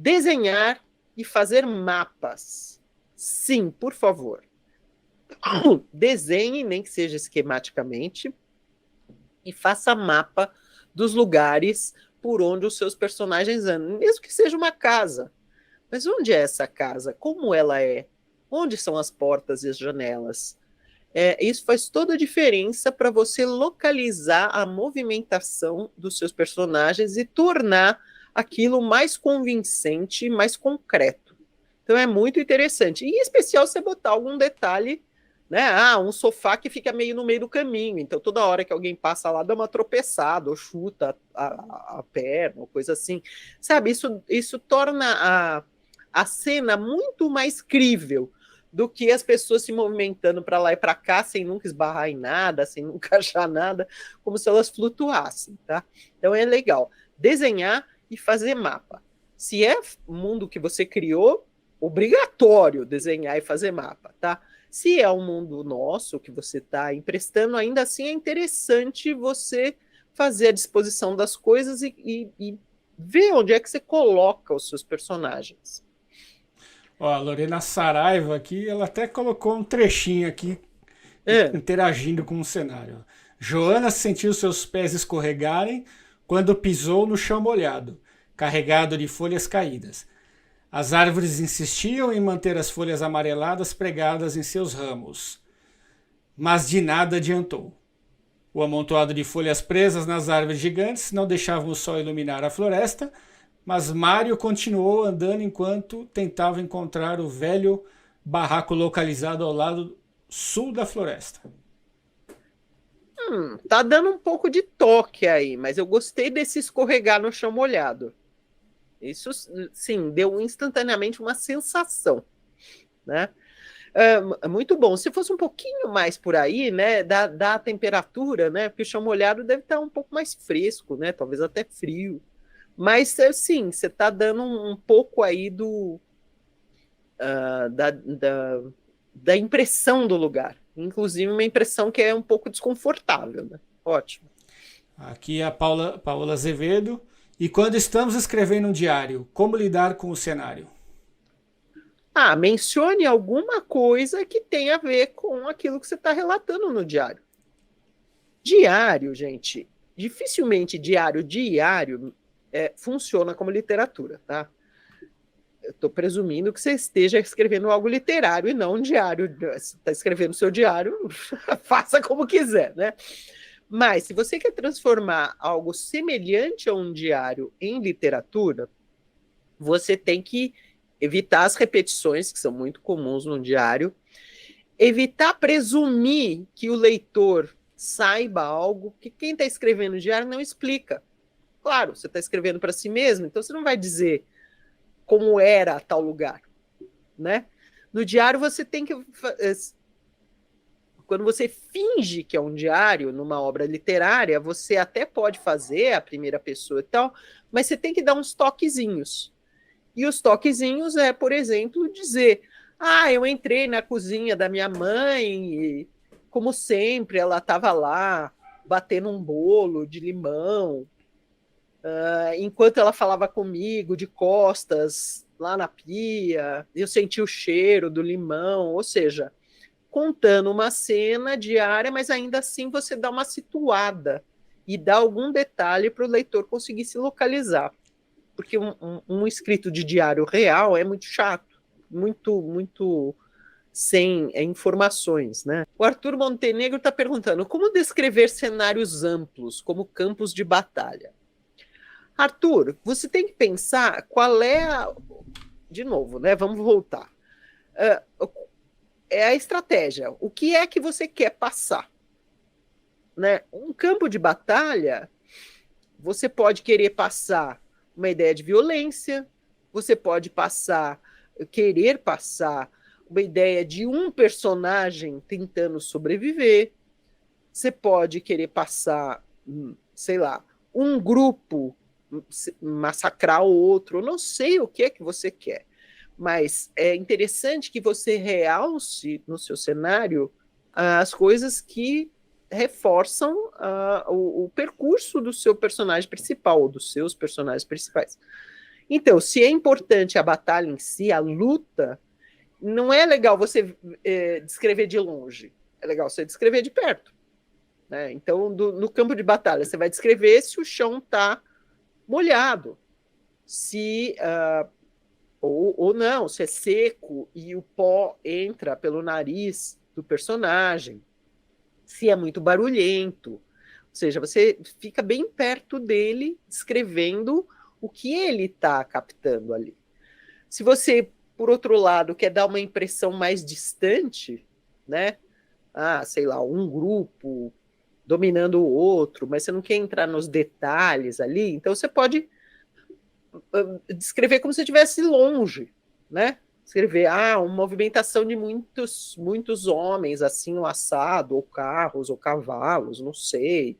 Desenhar e fazer mapas. Sim, por favor. Desenhe, nem que seja esquematicamente, e faça mapa dos lugares por onde os seus personagens andam, mesmo que seja uma casa. Mas onde é essa casa? Como ela é? Onde são as portas e as janelas? Isso faz toda a diferença para você localizar a movimentação dos seus personagens e tornar aquilo mais convincente e mais concreto. Então é muito interessante. E em especial você botar algum detalhe, né? Ah, um sofá que fica meio no meio do caminho. Então toda hora que alguém passa lá, dá uma tropeçada, ou chuta a perna, ou coisa assim. Sabe, isso torna a cena muito mais crível do que as pessoas se movimentando para lá e para cá sem nunca esbarrar em nada, sem nunca achar nada, como se elas flutuassem, tá? Então é legal desenhar e fazer mapa. Se é o mundo que você criou, obrigatório desenhar e fazer mapa, tá? Se é um mundo nosso que você está emprestando, ainda assim é interessante você fazer a disposição das coisas e ver onde é que você coloca os seus personagens. Ó, a Lorena Saraiva aqui, ela até colocou um trechinho aqui É. interagindo com o cenário. Joana sentiu seus pés escorregarem quando pisou no chão molhado, carregado de folhas caídas. As árvores insistiam em manter as folhas amareladas pregadas em seus ramos, mas de nada adiantou. O amontoado de folhas presas nas árvores gigantes não deixavam o sol iluminar a floresta, mas Mário continuou andando enquanto tentava encontrar o velho barraco localizado ao lado sul da floresta. Tá dando um pouco de toque aí, mas eu gostei desse escorregar no chão molhado. Isso, sim, deu instantaneamente uma sensação, né? Muito bom. Se fosse um pouquinho mais por aí, né, da temperatura, né, porque o chão molhado deve estar um pouco mais fresco, né, talvez até frio. Mas, sim, você está dando um pouco aí uh, da, da, da impressão do lugar. Inclusive uma impressão que é um pouco desconfortável, né? Ótimo. Aqui é a Paola Azevedo. E quando estamos escrevendo um diário, como lidar com o cenário? Ah, mencione alguma coisa que tenha a ver com aquilo que você está relatando no diário. Diário, gente, dificilmente diário funciona como literatura, tá? Eu estou presumindo que você esteja escrevendo algo literário e não um diário. Você está escrevendo seu diário, faça como quiser, né? Mas se você quer transformar algo semelhante a um diário em literatura, você tem que evitar as repetições, que são muito comuns no diário, evitar presumir que o leitor saiba algo que quem está escrevendo o diário não explica. Claro, você está escrevendo para si mesmo, então você não vai dizer como era tal lugar, né? No diário você tem que quando você finge que é um diário numa obra literária, você até pode fazer a primeira pessoa e tal, mas você tem que dar uns toquezinhos. E os toquezinhos é, por exemplo, dizer: ah, eu entrei na cozinha da minha mãe e, como sempre, ela estava lá batendo um bolo de limão, enquanto ela falava comigo de costas lá na pia, eu senti o cheiro do limão, ou seja, contando uma cena diária, mas ainda assim você dá uma situada e dá algum detalhe para o leitor conseguir se localizar. Porque um escrito de diário real é muito chato, muito sem informações, né? O Arthur Montenegro está perguntando como descrever cenários amplos, como campos de batalha. Arthur, você tem que pensar qual é de novo, né? Vamos voltar. É a estratégia. O que é que você quer passar? Né? Um campo de batalha, você pode querer passar uma ideia de violência, você pode querer passar uma ideia de um personagem tentando sobreviver, você pode querer passar, sei lá, um grupo massacrar o outro, eu não sei o que é que você quer, mas é interessante que você realce no seu cenário as coisas que reforçam o percurso do seu personagem principal, ou dos seus personagens principais. Então, se é importante a batalha em si, a luta, não é legal você descrever de longe, é legal você descrever de perto. Né? Então, no campo de batalha, você vai descrever se o chão está molhado, se ou não, se é seco e o pó entra pelo nariz do personagem, se é muito barulhento. Ou seja, você fica bem perto dele, descrevendo o que ele está captando ali. Se você, por outro lado, quer dar uma impressão mais distante, né? Sei lá, um grupo dominando o outro, mas você não quer entrar nos detalhes ali, então você pode descrever como se estivesse longe, né? Escrever, uma movimentação de muitos homens, assim, o assado, ou carros, ou cavalos, não sei.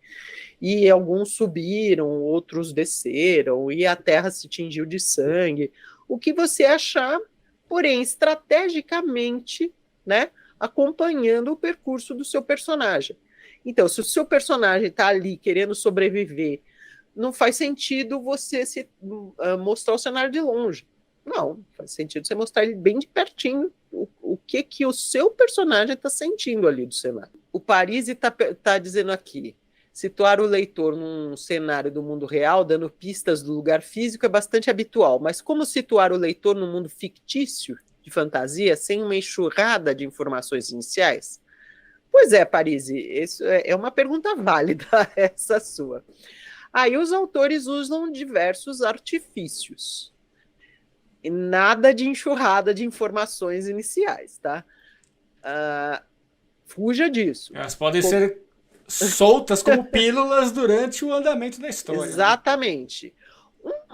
E alguns subiram, outros desceram, e a terra se tingiu de sangue. O que você achar, porém, estrategicamente, né? Acompanhando o percurso do seu personagem. Então, se o seu personagem está ali querendo sobreviver, não faz sentido você mostrar o cenário de longe. Não, faz sentido você mostrar ele bem de pertinho, o que o seu personagem está sentindo ali do cenário. O Parisi está dizendo aqui, situar o leitor num cenário do mundo real, dando pistas do lugar físico, é bastante habitual, mas como situar o leitor num mundo fictício de fantasia, sem uma enxurrada de informações iniciais? Pois é, Parisi, isso é uma pergunta válida, essa sua. Aí os autores usam diversos artifícios. E nada de enxurrada de informações iniciais, tá? Fuja disso. Elas podem ser soltas como pílulas durante o andamento da história. Exatamente.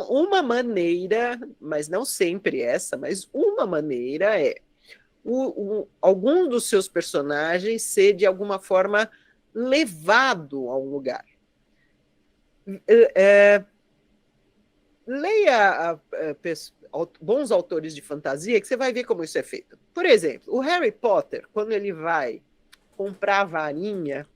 Uma maneira, mas não sempre essa, mas uma maneira é algum dos seus personagens ser de alguma forma levado a um lugar. Leia bons autores de fantasia que você vai ver como isso é feito. Por exemplo, o Harry Potter, quando ele vai comprar a varinha,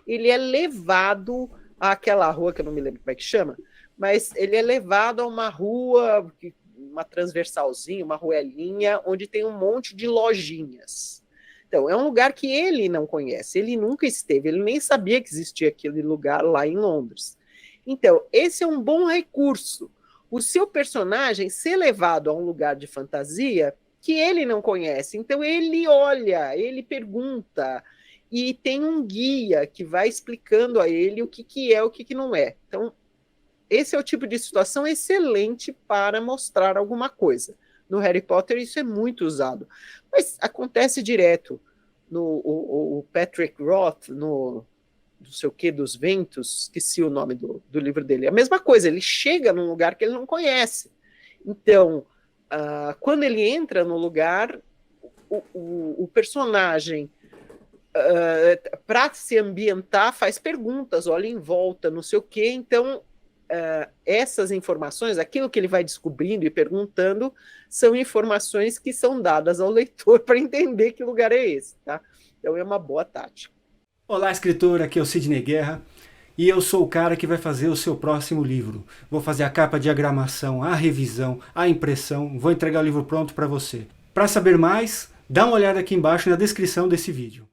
ele é levado àquela rua, que eu não me lembro como é que chama, mas ele é levado a uma rua, uma transversalzinha, uma ruelinha, onde tem um monte de lojinhas. Então, é um lugar que ele não conhece, ele nunca esteve, ele nem sabia que existia aquele lugar lá em Londres. Então, esse é um bom recurso. O seu personagem ser levado a um lugar de fantasia que ele não conhece. Então, ele olha, ele pergunta, e tem um guia que vai explicando a ele o que é, o que não é. Então, esse é o tipo de situação excelente para mostrar alguma coisa. No Harry Potter isso é muito usado, mas acontece direto. O Patrick Roth, no não sei o que dos ventos, esqueci o nome do livro dele, é a mesma coisa, ele chega num lugar que ele não conhece. Então, quando ele entra no lugar, o personagem, para se ambientar, faz perguntas, olha em volta, não sei o que. Então, essas informações, aquilo que ele vai descobrindo e perguntando, são informações que são dadas ao leitor para entender que lugar é esse, tá? Então é uma boa tática. Olá, escritor, aqui é o Sidney Guerra e eu sou o cara que vai fazer o seu próximo livro. Vou fazer a capa, a diagramação, a revisão, a impressão, vou entregar o livro pronto para você. Para saber mais, dá uma olhada aqui embaixo na descrição desse vídeo.